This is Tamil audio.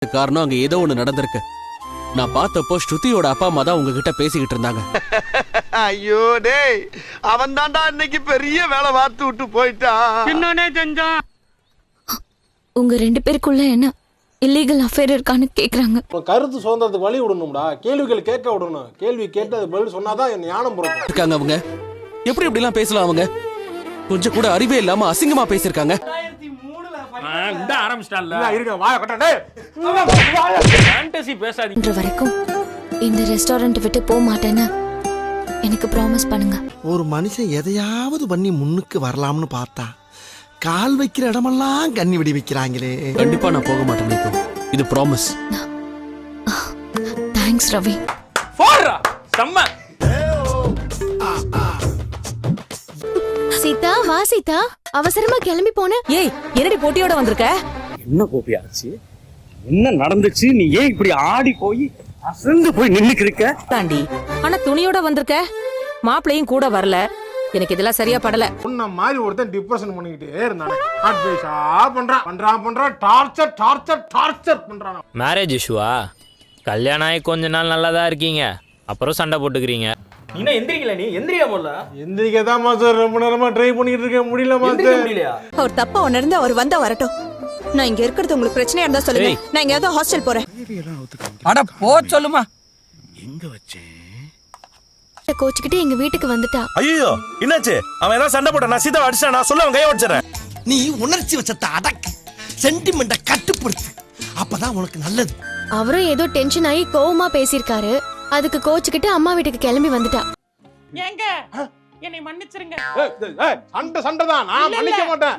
காரணம் அங்க ஏதோ ஒண்ணு நடந்திருக்கு. நான் பார்த்தப்போ ஸ்ருதியோட அப்பா அம்மா தான் உங்ககிட்ட பேசிக்கிட்டு இருந்தாங்க. ஐயோ டேய், அவன் தான்டா இன்னைக்கு பெரிய வேலை பார்த்து விட்டு போயிட்டான். என்னனே செஞ்சான்? உங்க 2 பேருக்குள்ள என்ன இல்லீகல் அஃபேர் இருக்கான்னு கேக்குறாங்க. கருத்து சுதந்திரத்துக்கு வழி விடணும்டா, கேள்விகள் கேட்க விடணும். கேள்வி கேட்டு அது பதில் சொன்னாதான் ஞானம் பிறக்கும். இருக்காங்க அவங்க எப்படி இப்படி எல்லாம் பேசலாம்? அவங்க கொஞ்சம் கூட அறிவே இல்லாம அசிங்கமா பேசிருக்காங்க. இந்த ஆரம்பிச்சிட்டான்ல இருங்க வாய கட்டடே. ஃபேண்டசி பேசாதீங்க. இன்று வரைக்கும் இந்த ரெஸ்டாரண்ட் விட்டு போக மாட்டேன்னு எனக்கு ப்ராமிஸ் பண்ணுங்க. ஒரு மனுஷன் எதையாவது பண்ணி முன்னுக்கு வரலாம்னு பார்த்தா கால் வைக்கிற இடமெல்லாம் கண்ணி விடி வைக்கிறாங்களே. கண்டிப்பா நான் போக மாட்டேன். இப்போ இது ப்ராமிஸ். தேங்க்ஸ் ரவி. போறா செம்ம. சீதா வா சீதா, அவசரமா கிளம்பி போன. ஏய் என்னடி போட்டியோட வந்திருக்க? என்ன கோபி ஆச்சு? என்ன நடந்துச்சு? நீ ஏன் இப்படி ஆடி போய் அசந்து போய் நின்னுக்கிருக்க? தாண்டி ஆனா துணியோட வந்திருக்க, மாப்பிளையும் கூட வரல. எனக்கு இதெல்லாம் சரியா படல. உன்ன மாதிரி ஒருத்தன் டிப்ரெஷன் பண்ணிக்கிட்டே இருந்தானே, அட்வைஸா பண்றான் டார்ச்சர் டார்ச்சர் டார்ச்சர் பண்றான். மேரேஜ் இஷ்யூவா? கல்யாணம் ஆகி கொஞ்ச நாள் நல்லா தான் இருக்கீங்க, அப்புறம் சண்டை போட்டுக்கிறீங்க. நீ எந்திரிக்கல, நீ எந்திரியா போல. எந்திரிக்கதான் மாஸ்டர் ரொம்ப நேரமா ட்ரை பண்ணிட்டு இருக்கேன், முடியல மாஸ்டர். முடியலையா? அவர் தப்பா உணர்ந்து அவர் வந்தா வரட்டும். நான் இங்க இருக்கிறது உங்களுக்கு பிரச்சனையா இருந்தா சொல்லுங்க. நான் எங்கயாவது ஹாஸ்டல் போறேன். அட போ சொல்லுமா. எங்க வச்சேன்? கோச்சுக்கிட்டு எங்க வீட்டுக்கு வந்துட்டா. ஐயோ என்னாச்சு? அவன் ஏதாவது சண்டை போட்டான், நான் சீதா அடிச்சேன், நான் சொல்ல அவன் கைய உடைச்சறேன். நீ உணர்ச்சி வச்சத அடக்கு, சென்டிமெண்ட கட்டுப்படுத்து, அப்பதான் உனக்கு நல்லது. அவரும் ஏதோ டென்ஷன் ஆகி கோவமா பேசியிருக்காரு. அதுக்கு கோச்சுக்கிட்டு அம்மா வீட்டுக்கு கிளம்பி வந்துட்டா. ஏங்க என்னை மன்னிச்சிருங்க. சண்டை தான், நான் மன்னிக்க மாட்டேன்.